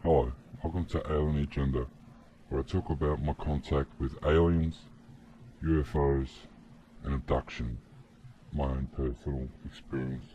Hello, welcome to Alien Agenda, where I talk about my contact with aliens, UFOs, and abduction, my own personal experience.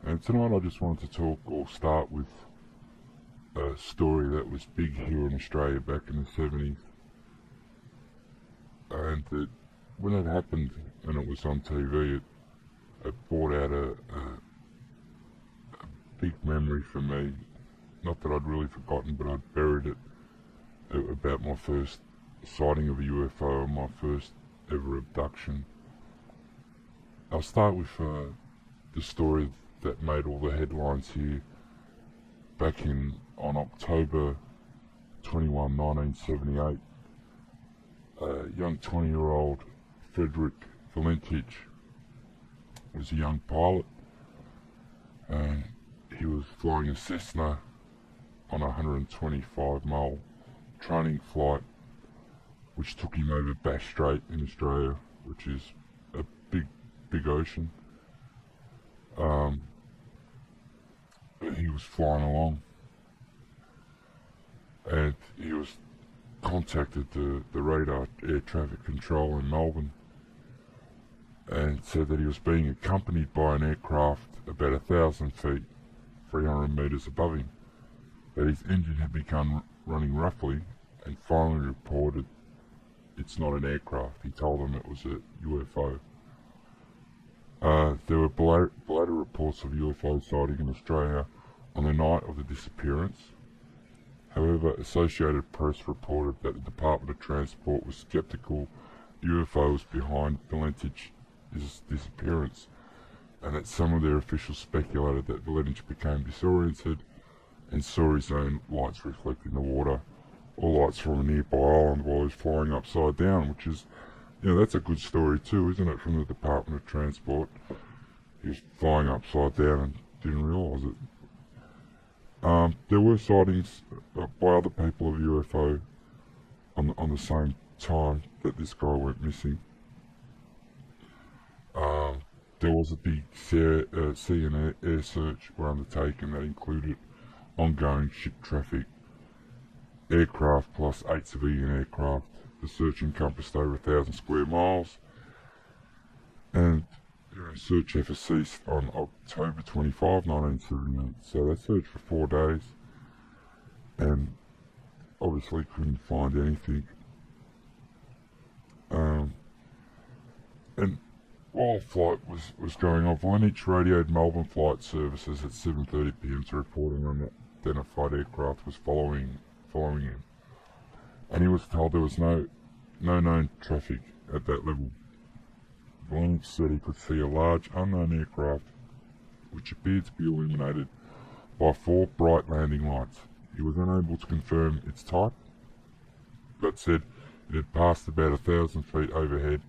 And tonight I just wanted to talk or start with a story that was big here in Australia back in the 70s. And when it happened and it was on TV, it brought out a big memory for me. Not that I'd really forgotten, but I'd buried it about my first sighting of a UFO and my first ever abduction. I'll start with the story that made all the headlines here back on October 21, 1978. A young 20-year-old Frederick Valentich was a young pilot. He was flying a Cessna on a 125-mile training flight, which took him over Bass Strait in Australia, which is a big ocean. He was flying along, and he was contacted the radar air traffic control in Melbourne, and said that he was being accompanied by an aircraft about 1,000 feet, 300 metres above him, that his engine had begun running roughly, and finally reported it's not an aircraft. He told them it was a UFO. There were belated reports of UFO sighting in Australia on the night of the disappearance. However, Associated Press reported that the Department of Transport was sceptical UFOs behind Valentich's disappearance, and that some of their officials speculated that Valentich became disoriented and saw his own lights reflecting the water, or lights from a nearby island while he was flying upside down, which is, that's a good story too, isn't it, from the Department of Transport. He was flying upside down and didn't realise it. There were sightings by other people of UFO on the same time that this guy went missing. There was a big sea and air search were undertaken that included ongoing ship traffic, aircraft plus 8 civilian aircraft. The search encompassed over 1,000 square miles, and search efforts ceased on October 25, 1978. So they searched for 4 days, and obviously couldn't find anything. And while the flight was going on, Valentich radioed Melbourne Flight Services at 7:30 p.m. to report an unidentified aircraft was following him, and he was told there was no known traffic at that level. Valentich said he could see a large unknown aircraft which appeared to be illuminated by 4 bright landing lights. He was unable to confirm its type, but said it had passed about 1,000 feet overhead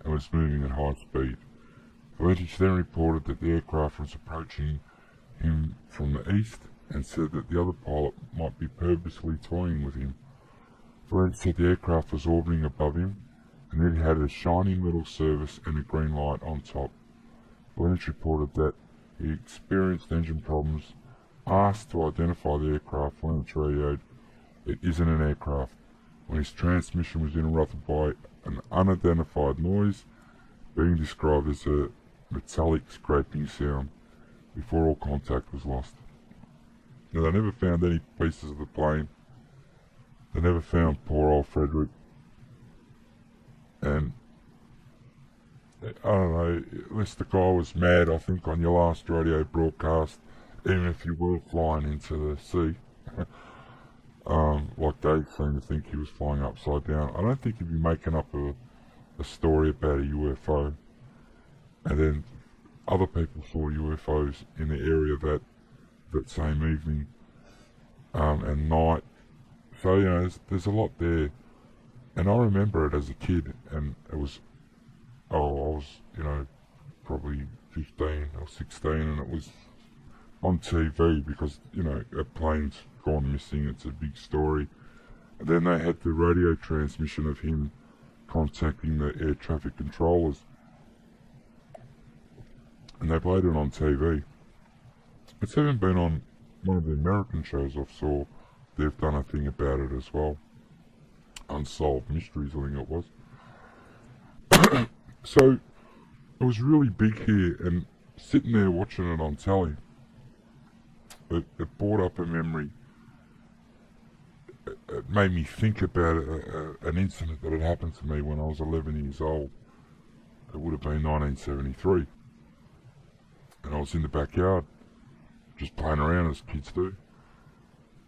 and was moving at high speed. Valentich then reported that the aircraft was approaching him from the east, and said that the other pilot might be purposely toying with him. Valentich said the aircraft was orbiting above him, and that it had a shiny metal service and a green light on top. Valentich reported that he experienced engine problems. Asked to identify the aircraft, Valentich radioed, "It isn't an aircraft," when his transmission was interrupted by an unidentified noise being described as a metallic scraping sound before all contact was lost. Now, they never found any pieces of the plane. They never found poor old Frederick. And I don't know, unless the guy was mad, I think, on your last radio broadcast, even if you were flying into the sea, like they seem to think he was flying upside down. I don't think he'd be making up a story about a UFO, and then other people saw UFOs in the area that same evening and night. So there's a lot there, and I remember it as a kid, and it was I was probably 15 or 16, and it was on TV because a plane's gone missing. It's a big story. And then they had the radio transmission of him contacting the air traffic controllers, and they played it on TV. It's even been on one of the American shows I saw, they've done a thing about it as well. Unsolved Mysteries, I think it was. So it was really big here, and sitting there watching it on telly, it brought up a memory. It made me think about an incident that had happened to me when I was 11 years old. It would have been 1973. And I was in the backyard, just playing around as kids do.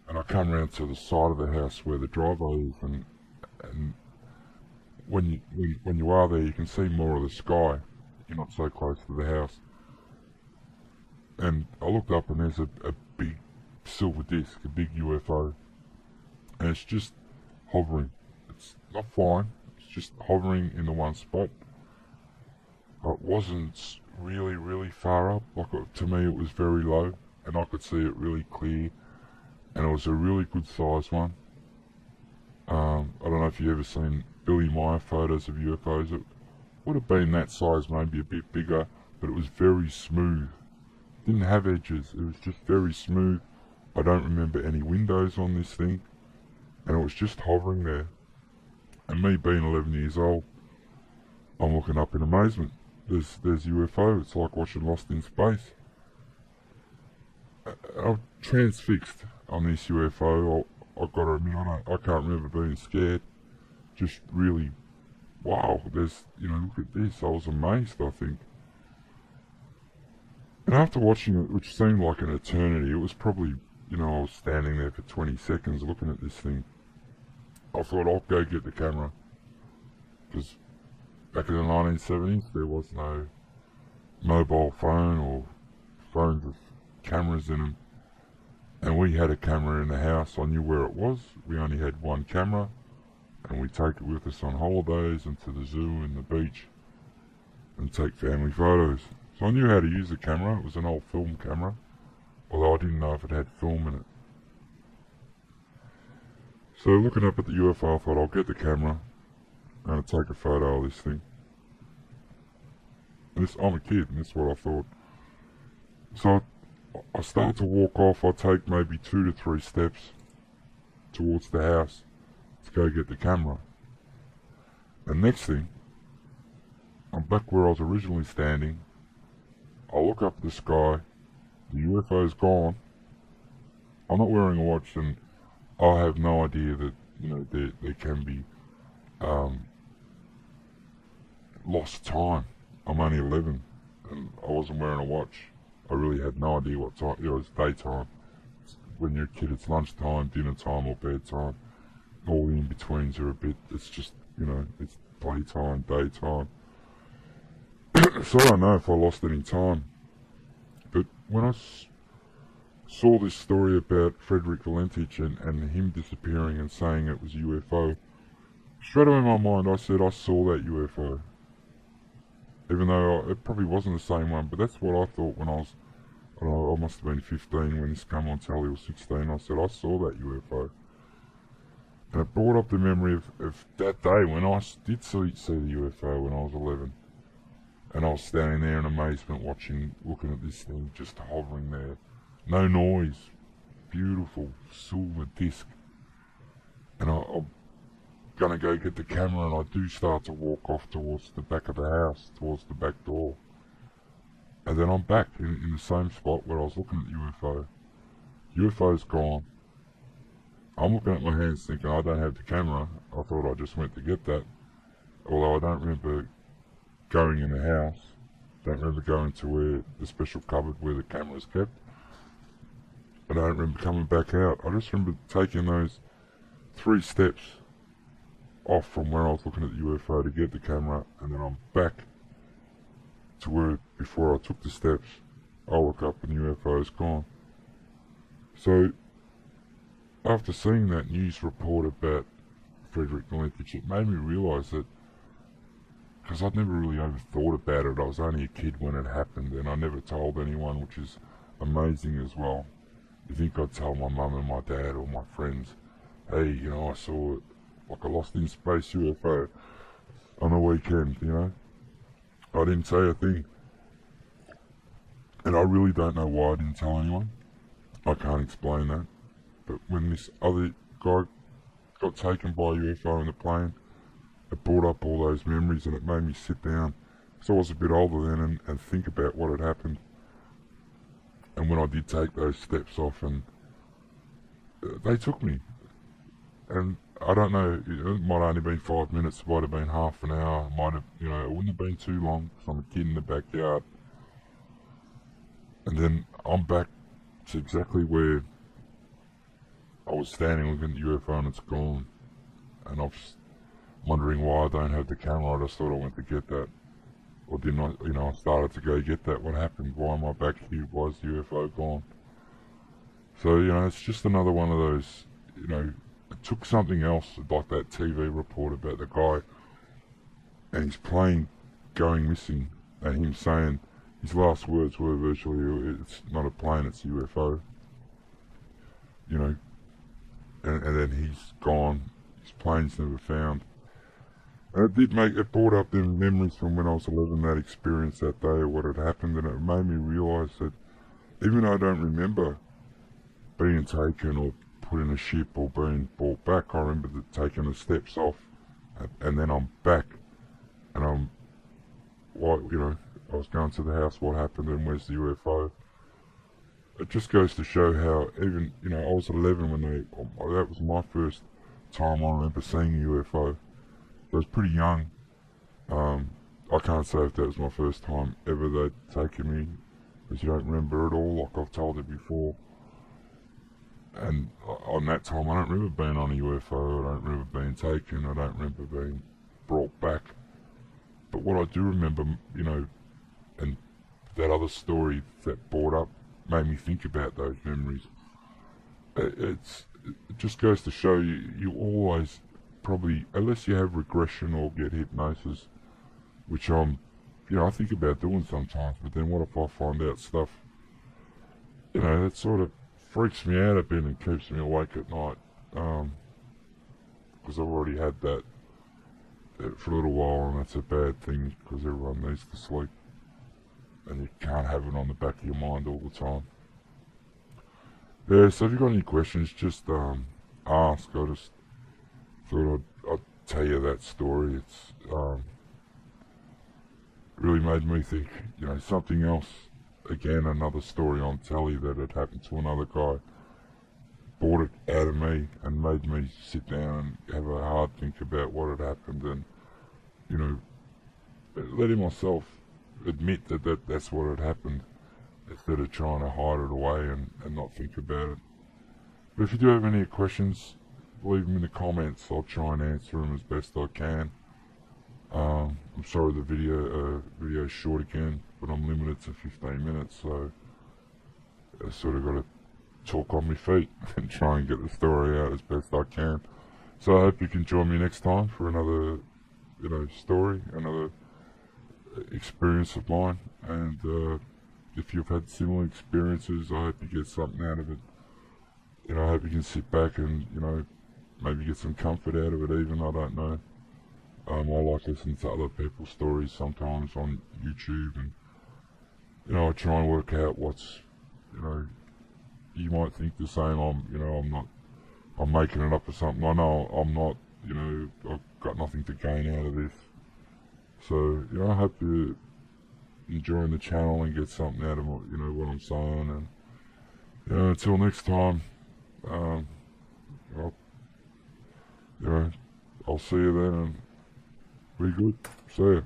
And I come round to the side of the house where the driveway is, and when you are there, you can see more of the sky. You're not so close to the house. And I looked up, and there's a big silver disc, a big UFO. And it's just hovering. It's not flying, it's just hovering in the one spot. It wasn't really far up. To me it was very low, and I could see it really clear, and it was a really good size one. I don't know if you've ever seen Billy Meyer photos of UFOs. It would have been that size, maybe a bit bigger, but it was very smooth. Didn't have edges, it was just very smooth. I don't remember any windows on this thing. And it was just hovering there. And me being 11 years old, I'm looking up in amazement. There's UFO. It's like watching Lost in Space. I'm transfixed on this UFO. I've got to admit, I can't remember being scared. Just really, wow. Look at this. I was amazed, I think. And after watching it, which seemed like an eternity, it was probably, I was standing there for 20 seconds looking at this thing. I thought, I'll go get the camera, because back in the 1970s there was no mobile phone or phones with cameras in them, and we had a camera in the house. I knew where it was. We only had one camera, and we'd take it with us on holidays and to the zoo and the beach and take family photos. So I knew how to use the camera. It was an old film camera, although I didn't know if it had film in it. So looking up at the UFO, I thought, I'll get the camera and I'll take a photo of this thing. And I'm a kid, and that's what I thought. So I start to walk off. I take maybe 2 to 3 steps towards the house to go get the camera. And next thing, I'm back where I was originally standing. I look up at the sky. The UFO's gone. I'm not wearing a watch, and I have no idea that, there can be lost time. I'm only 11, and I wasn't wearing a watch. I really had no idea what time. It was daytime. When you're a kid, it's lunchtime, dinner time, or bedtime. All the in-betweens are a bit, it's just, it's playtime, daytime. So I don't know if I lost any time. But when I saw this story about Frederick Valentich and him disappearing and saying it was a UFO, straight away in my mind I said I saw that UFO. Even though it probably wasn't the same one, but that's what I thought when I must have been 15 when this came on telly, or 16. I said I saw that UFO. And it brought up the memory of that day when I did see the UFO when I was 11. And I was standing there in amazement looking at this thing just hovering there. No noise. Beautiful silver disc. And I'm going to go get the camera, and I do start to walk off towards the back of the house, towards the back door. And then I'm back in the same spot where I was looking at the UFO. UFO's gone. I'm looking at my hands thinking I don't have the camera. I thought I just went to get that. Although I don't remember going in the house. Don't remember going to where the special cupboard where the camera's kept. I don't remember coming back out. I just remember taking those 3 steps off from where I was looking at the UFO to get the camera, and then I'm back to where before I took the steps. I look up and the UFO's gone. So after seeing that news report about Frederick Valentich, it made me realise that, because I'd never really overthought about it, I was only a kid when it happened, and I never told anyone, which is amazing as well. You think I'd tell my mum and my dad or my friends, hey, I saw it, like a Lost in Space UFO on the weekend, I didn't say a thing. And I really don't know why I didn't tell anyone. I can't explain that. But when this other guy got taken by a UFO in the plane, it brought up all those memories, and it made me sit down, because I was a bit older then, and think about what had happened. And when I did take those steps off, and they took me. And I don't know, it might have only been 5 minutes, it might have been half an hour, it might have, it wouldn't have been too long, because I'm a kid in the backyard. And then I'm back to exactly where I was standing looking at the UFO, and it's gone. And I'm just wondering why I don't have the camera. I just thought I went to get that. Or didn't I, I started to go get that. What happened? Why am I back here? Why is the UFO gone? So, it's just another one of those, it took something else, like that TV report about the guy and his plane going missing, and him saying his last words were virtually, it's not a plane, it's a UFO. And then he's gone, his plane's never found. And it brought up the memories from when I was 11, that experience that day, what had happened, and it made me realise that even though I don't remember being taken or put in a ship or being brought back, I remember taking the steps off, and then I'm back, and I'm, I was going to the house, what happened, and where's the UFO? It just goes to show how even, I was 11 when that was my first time I remember seeing a UFO. I was pretty young. I can't say if that was my first time ever they'd taken me, because you don't remember it all, like I've told you before. And on that time, I don't remember being on a UFO, I don't remember being taken, I don't remember being brought back. But what I do remember, and that other story that brought up made me think about those memories. It just goes to show you always probably, unless you have regression or get hypnosis, which I think about doing sometimes, but then what if I find out stuff, that sort of freaks me out a bit and keeps me awake at night, because I've already had that for a little while, and that's a bad thing, because everyone needs to sleep, and you can't have it on the back of your mind all the time. Yeah, so if you've got any questions, just ask. I just thought I'd tell you that story. It's really made me think, something else. Again, another story on telly that had happened to another guy brought it out of me and made me sit down and have a hard think about what had happened, and letting myself admit that's what had happened, instead of trying to hide it away and not think about it. But if you do have any questions, leave them in the comments. I'll try and answer them as best I can. I'm sorry the video's short again, but I'm limited to 15 minutes, so I sort of got to talk on my feet and try and get the story out as best I can. So I hope you can join me next time for another, story, another experience of mine. And if you've had similar experiences, I hope you get something out of it. I hope you can sit back and, maybe get some comfort out of it even, I don't know. I like listening to other people's stories sometimes on YouTube, and, I try and work out what's, you might think the same, I'm making it up or something. I know I'm not, I've got nothing to gain out of this. So, I hope you're enjoying the channel and get something out of what, what I'm saying. And, until next time, I'll see you then, and be good. See ya.